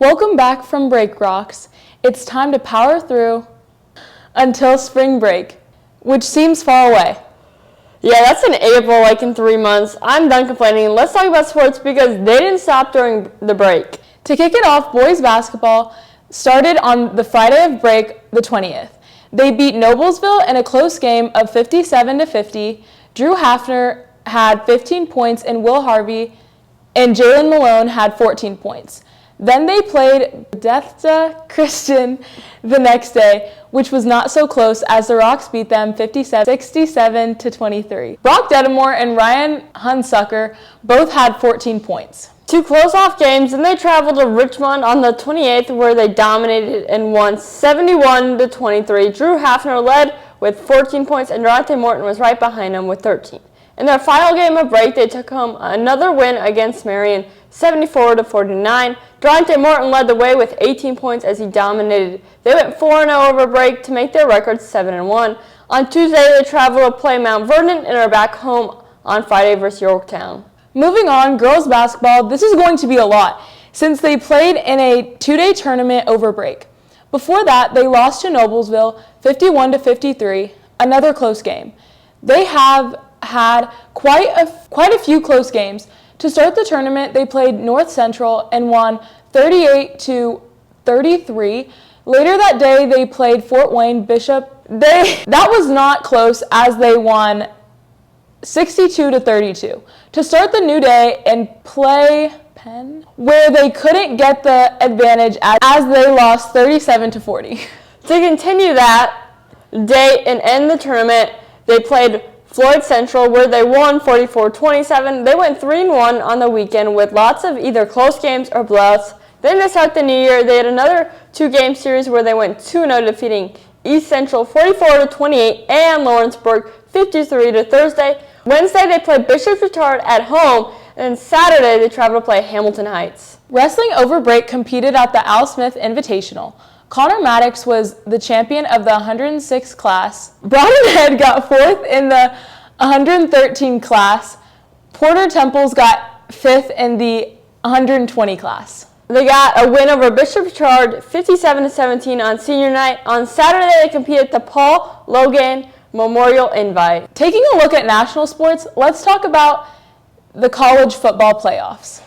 Welcome back from break, Rocks. It's time to power through until spring break, which seems far away. Yeah, that's in April, like in 3 months. I'm done complaining. Let's talk about sports because they didn't stop during the break. To kick it off, boys basketball started on the Friday of break, the 20th. They beat Noblesville in a close game of 57-50. Drew Hafner had 15 points and Will Harvey and Jalen Malone had 14 points. Then they played Bethesda Christian the next day, which was not so close as the Rocks beat them 67-23. Brock Dedamore and Ryan Hunsucker both had 14 points. To close off games, then they traveled to Richmond on the 28th where they dominated and won 71-23. Drew Hafner led with 14 points and Durante Morton was right behind him with 13. In their final game of break, they took home another win against Marion, 74-49. Durante Morton led the way with 18 points as he dominated. They went 4-0 over break to make their record 7-1. On Tuesday, they traveled to play Mount Vernon and are back home on Friday versus Yorktown. Moving on, girls basketball, this is going to be a lot since they played in a 2-day tournament over break. Before that, they lost to Noblesville 51-53, another close game. They have had quite a few close games. To start the tournament, they played North Central and won 38-33. Later that day, they played Fort Wayne Bishop. That was not close as they won 62-32. To start the new day and play Penn, where they couldn't get the advantage as they lost 37-40. To continue that day and end the tournament, they played Floyd Central, where they won 44-27. They went 3-1 on the weekend with lots of either close games or blowouts. Then to start the new year, they had another 2-game series where they went 2-0, defeating East Central 44-28 and Lawrenceburg 53 Thursday. Wednesday, they played Bishop Richard at home, and Saturday, they traveled to play Hamilton Heights. Wrestling over break competed at the Al Smith Invitational. Connor Maddox was the champion of the 106 class. Broughton Head got 4th in the 113 class. Porter Temples got 5th in the 120 class. They got a win over Bishop Richard 57-17 on senior night. On Saturday, they competed at the Paul Logan Memorial Invite. Taking a look at national sports, let's talk about the college football playoffs.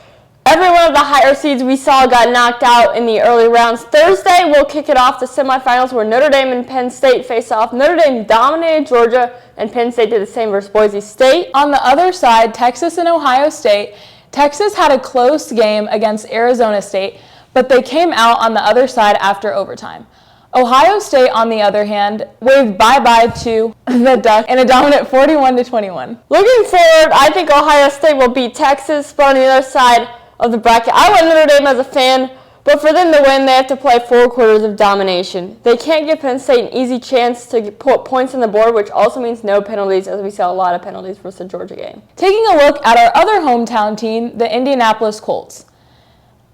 Every one of the higher seeds we saw got knocked out in the early rounds. Thursday, we'll kick it off the semifinals where Notre Dame and Penn State face off. Notre Dame dominated Georgia, and Penn State did the same versus Boise State. On the other side, Texas and Ohio State. Texas had a close game against Arizona State, but they came out on the other side after overtime. Ohio State, on the other hand, waved bye-bye to the Ducks in a dominant 41-21. Looking forward, I think Ohio State will beat Texas, but on the other side of the bracket, I want Notre Dame as a fan, but for them to win, they have to play 4 quarters of domination. They can't give Penn State an easy chance to put points on the board, which also means no penalties, as we saw a lot of penalties versus the Georgia game. Taking a look at our other hometown team, the Indianapolis Colts.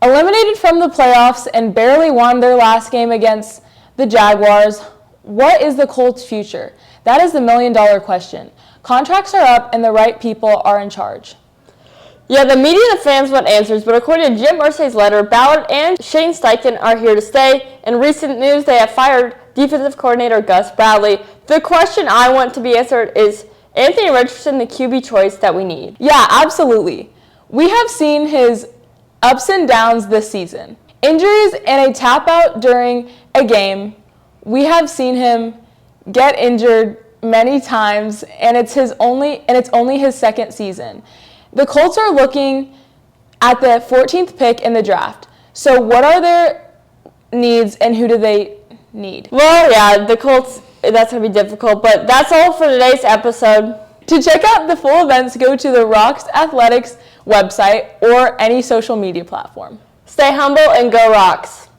Eliminated from the playoffs and barely won their last game against the Jaguars, what is the Colts' future? That is the million-dollar question. Contracts are up and the right people are in charge. Yeah, the media and the fans want answers, but according to Jim Irsay's letter, Ballard and Shane Steichen are here to stay. In recent news, they have fired defensive coordinator Gus Bradley. The question I want to be answered is Anthony Richardson the QB choice that we need? Yeah, absolutely. We have seen his ups and downs this season. Injuries and a tap out during a game. We have seen him get injured many times, and it's only his second season. The Colts are looking at the 14th pick in the draft. So what are their needs and who do they need? Well, yeah, the Colts, that's going to be difficult, but that's all for today's episode. To check out the full events, go to the Rocks Athletics website or any social media platform. Stay humble and go Rocks.